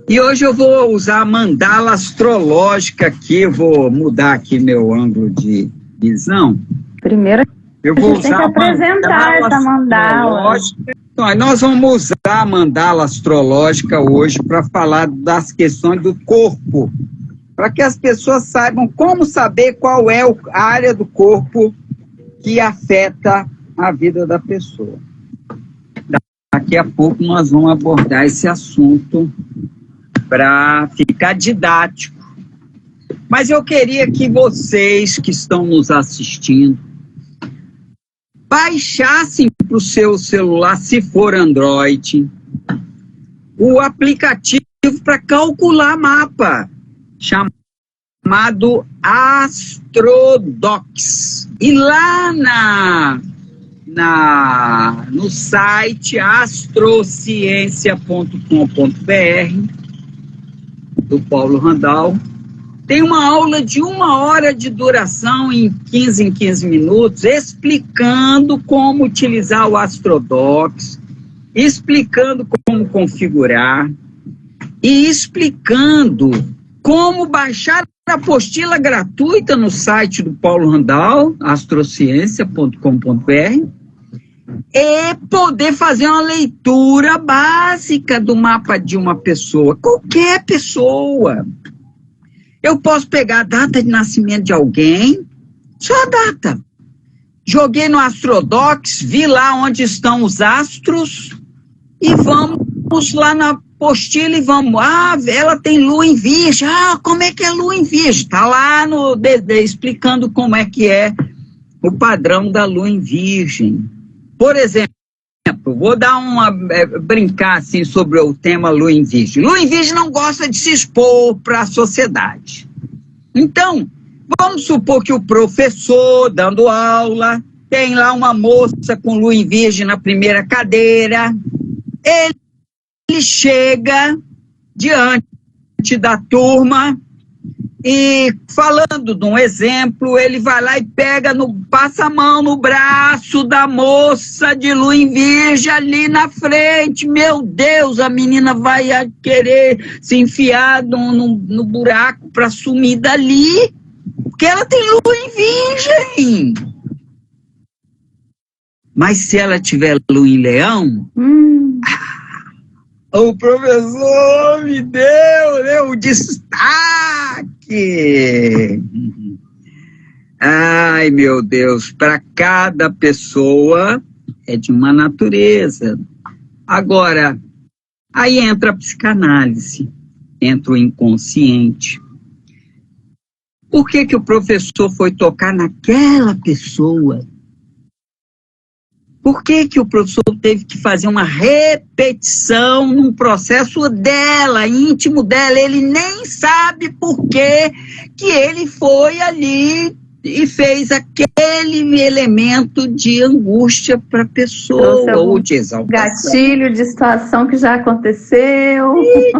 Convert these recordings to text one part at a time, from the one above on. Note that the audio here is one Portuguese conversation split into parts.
E hoje eu vou usar a mandala astrológica aqui, eu vou mudar aqui meu ângulo de visão. Primeiro, eu vou usar a apresentar essa mandala. Então, nós vamos usar a mandala astrológica hoje para falar das questões do corpo, para que as pessoas saibam como saber qual é a área do corpo que afeta a vida da pessoa. Daqui a pouco nós vamos abordar esse assunto para ficar didático. Mas eu queria que vocês que estão nos assistindo baixassem para o seu celular, se for Android, o aplicativo para calcular mapa, chamado Astrodox. E lá no site astrociência.com.br do Paulo Randal, tem uma aula de 1 hora de duração em 15 minutos, explicando como utilizar o Astrodox, explicando como configurar e explicando como baixar a apostila gratuita no site do Paulo Randal, astrociência.com.br, e poder fazer uma leitura básica do mapa de uma pessoa, qualquer pessoa. Eu posso pegar a data de nascimento de alguém, só a data. Joguei no Astrodox, vi lá onde estão os astros e vamos lá na apostila e vamos. Ah, ela tem lua em virgem. Ah, como é que é lua em virgem? Está lá no DD explicando como é que é o padrão da lua em virgem. Por exemplo, vou dar brincar assim sobre o tema lua em virgem. Lua em virgem não gosta de se expor para a sociedade. Então, vamos supor que o professor, dando aula, tem lá uma moça com lua em virgem na primeira cadeira. Ele chega diante da turma e, falando de um exemplo, ele vai lá e passa a mão no braço da moça de lua em virgem ali na frente. Meu Deus, a menina vai querer se enfiar no buraco para sumir dali, porque ela tem lua em virgem. Mas se ela tiver lua em leão... O professor me deu o destaque. Ai, meu Deus, para cada pessoa é de uma natureza. Agora, aí entra a psicanálise, entra o inconsciente. Por que o professor foi tocar naquela pessoa? Por que o professor teve que fazer uma repetição num processo dela, íntimo dela? Ele nem sabe por que ele foi ali e fez aquele elemento de angústia para a pessoa, ou de exaltação. Gatilho de situação que já aconteceu. E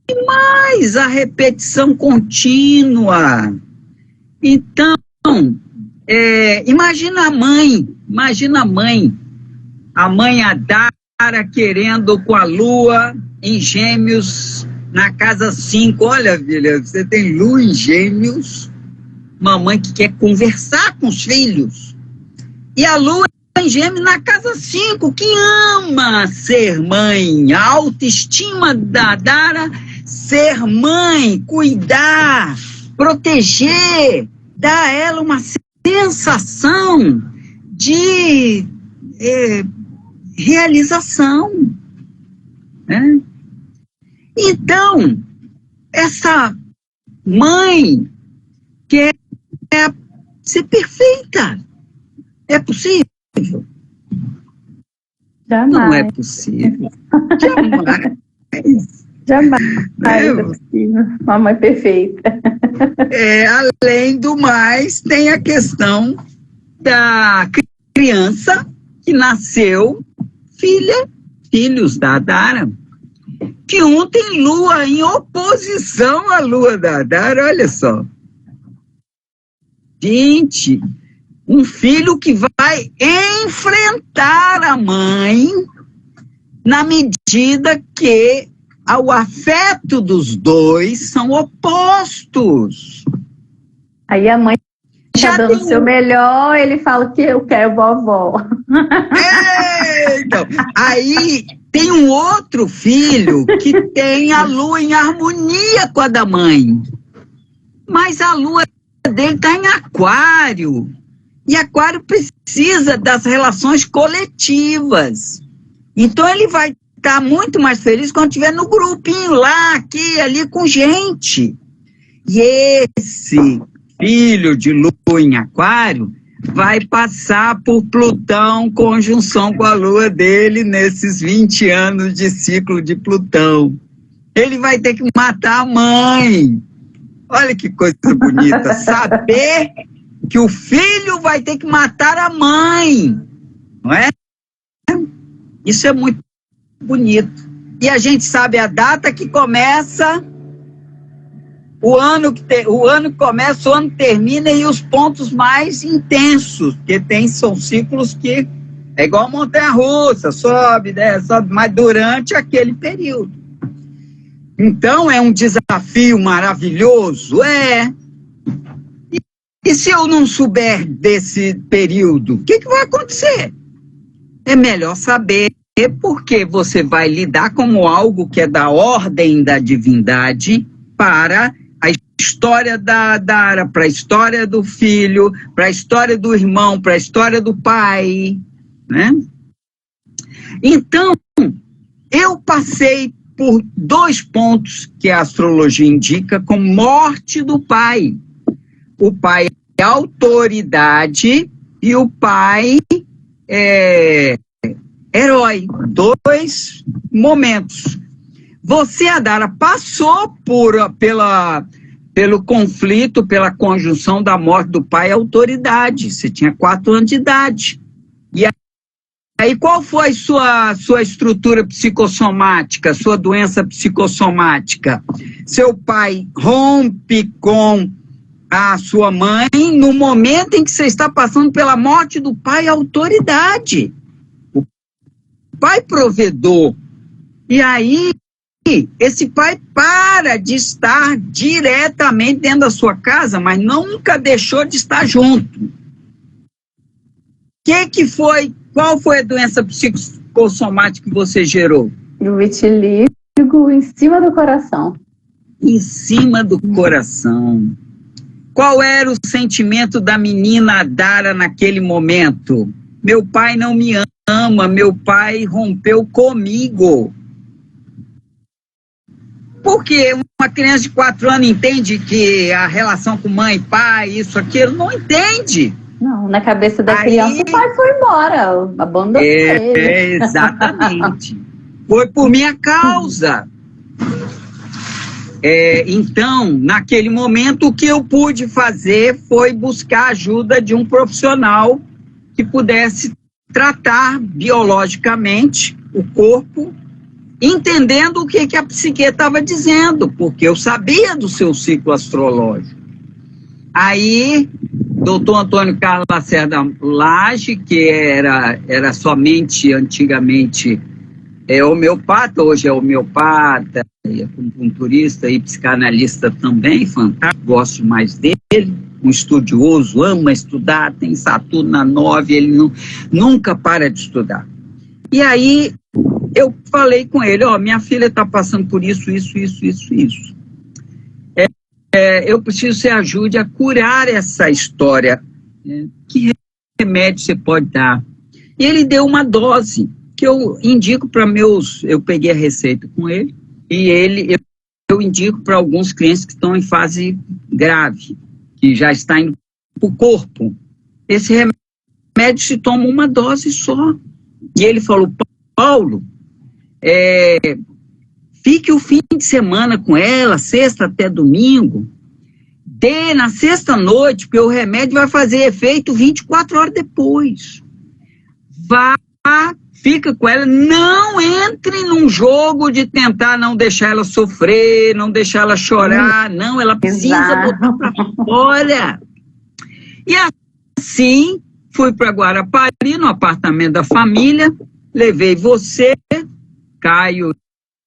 demais, a repetição contínua. Então, imagina a mãe Adara querendo com a lua em Gêmeos na casa 5. Olha, filha, você tem lua em Gêmeos, mamãe que quer conversar com os filhos, e a lua em Gêmeos na casa 5, que ama ser mãe, a autoestima da Adara, ser mãe, cuidar, proteger, dar a ela uma sensação de realização, né? Então, essa mãe quer ser perfeita. É possível? Jamais. Não é possível. Jamais é possível. Uma mãe perfeita. Além do mais, tem a questão da criança que nasceu, filhos da Adara, que um tem lua em oposição à lua da Adara, olha só. Gente, um filho que vai enfrentar a mãe na medida que o afeto dos dois são opostos. Aí a mãe Já tá dando tem o seu melhor, ele fala que eu quero vovó. Então, aí tem um outro filho que tem a lua em harmonia com a da mãe. Mas a lua dele está em aquário. E aquário precisa das relações coletivas. Então ele vai estar muito mais feliz quando estiver no grupinho lá, aqui, ali com gente. E esse filho de lua em aquário vai passar por Plutão, conjunção com a lua dele nesses 20 anos de ciclo de Plutão. Ele vai ter que matar a mãe. Olha que coisa bonita, saber que o filho vai ter que matar a mãe, não é? Isso é muito bonito. E a gente sabe a data que começa, o ano começa, o ano termina e os pontos mais intensos, porque são ciclos que é igual montanha-russa, sobe, desce, sobe, mas durante aquele período. Então, é um desafio maravilhoso? E se eu não souber desse período, o que vai acontecer? É melhor saber, porque você vai lidar como algo que é da ordem da divindade para a história da Dara, para a história do filho, para a história do irmão, para a história do pai, né? Então, eu passei por 2 pontos que a astrologia indica como morte do pai. O pai é autoridade e o pai é herói. 2 momentos. Você, Adara, passou pelo conflito, pela conjunção da morte do pai e autoridade. Você tinha 4 anos de idade. E aí, qual foi sua estrutura psicossomática, sua doença psicossomática? Seu pai rompe com a sua mãe no momento em que você está passando pela morte do pai autoridade. O pai provedor. E aí, esse pai para de estar diretamente dentro da sua casa, mas nunca deixou de estar junto. Qual foi a doença psicossomática que você gerou? O vitiligo em cima do coração. Em cima do coração. Qual era o sentimento da menina Dara naquele momento? Meu pai não me ama, meu pai rompeu comigo. Porque uma criança de 4 anos entende que a relação com mãe, pai, isso, aquilo, não entende. Não, na cabeça da criança, o pai foi embora, abandonou ele. Exatamente. Foi por minha causa. Então, naquele momento, o que eu pude fazer foi buscar a ajuda de um profissional que pudesse tratar biologicamente o corpo, entendendo o que a psique estava dizendo, porque eu sabia do seu ciclo astrológico. Aí, doutor Antônio Carlos Lacerda Lage, que era somente antigamente homeopata, hoje é homeopata, acupunturista e psicanalista também, fantástico, gosto mais dele, um estudioso, ama estudar, tem Saturno na 9, ele nunca para de estudar. E aí, eu falei com ele, minha filha está passando por isso. Eu preciso que você ajude a curar essa história. Que remédio você pode dar? E ele deu uma dose, que eu indico para eu peguei a receita com ele, e eu indico para alguns clientes que estão em fase grave, que já está indo para o corpo. Esse remédio se toma uma dose só. E ele falou, Paulo, fique o fim de semana com ela, sexta até domingo, dê na sexta-noite, porque o remédio vai fazer efeito 24 horas depois. Vá, fica com ela, não entre num jogo de tentar não deixar ela sofrer, não deixar ela chorar, não, ela precisa botar para fora. E assim, fui para Guarapari, no apartamento da família, levei você, Caio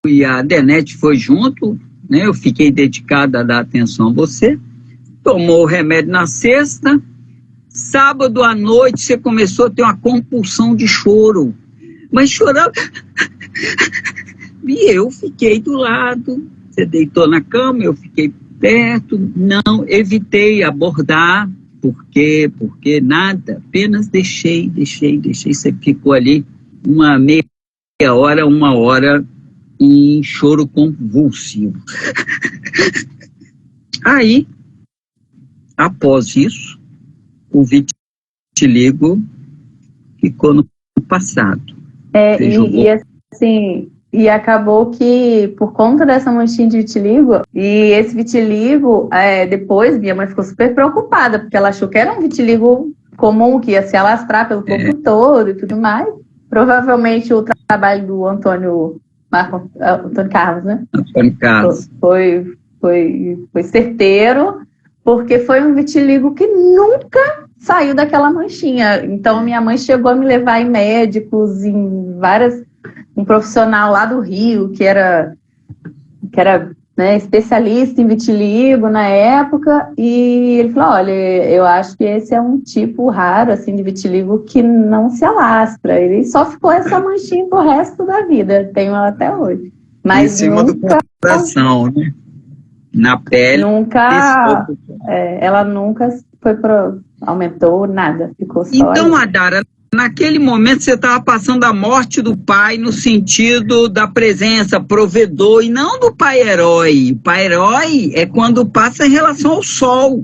e a Denete foi junto, né? Eu fiquei dedicada a dar atenção a você. Tomou o remédio na sexta. Sábado à noite você começou a ter uma compulsão de choro. Mas chorava. E eu fiquei do lado. Você deitou na cama, eu fiquei perto. Não, evitei abordar. Por quê? Porque nada. Apenas deixei. Você ficou ali uma meia hora, 1 hora em choro convulsivo. Aí, após isso, o vitiligo ficou no passado. E acabou que, por conta dessa manchinha de vitiligo, e esse vitiligo, depois minha mãe ficou super preocupada, porque ela achou que era um vitiligo comum, que ia se alastrar pelo corpo todo e tudo mais. Provavelmente o trabalho do Antônio Carlos, né? Antônio Carlos. Foi certeiro, porque foi um vitiligo que nunca saiu daquela manchinha. Então, minha mãe chegou a me levar em médicos, um profissional lá do Rio, que era né, especialista em vitiligo na época, e ele falou, olha, eu acho que esse é um tipo raro, assim, de vitiligo que não se alastra. Ele só ficou essa manchinha pro resto da vida, tenho ela até hoje. Mas em cima do coração, né? Na pele. Ela nunca aumentou nada, ficou só. Então, Adara, naquele momento você estava passando a morte do pai no sentido da presença, provedor, e não do pai herói. O pai herói é quando passa em relação ao sol.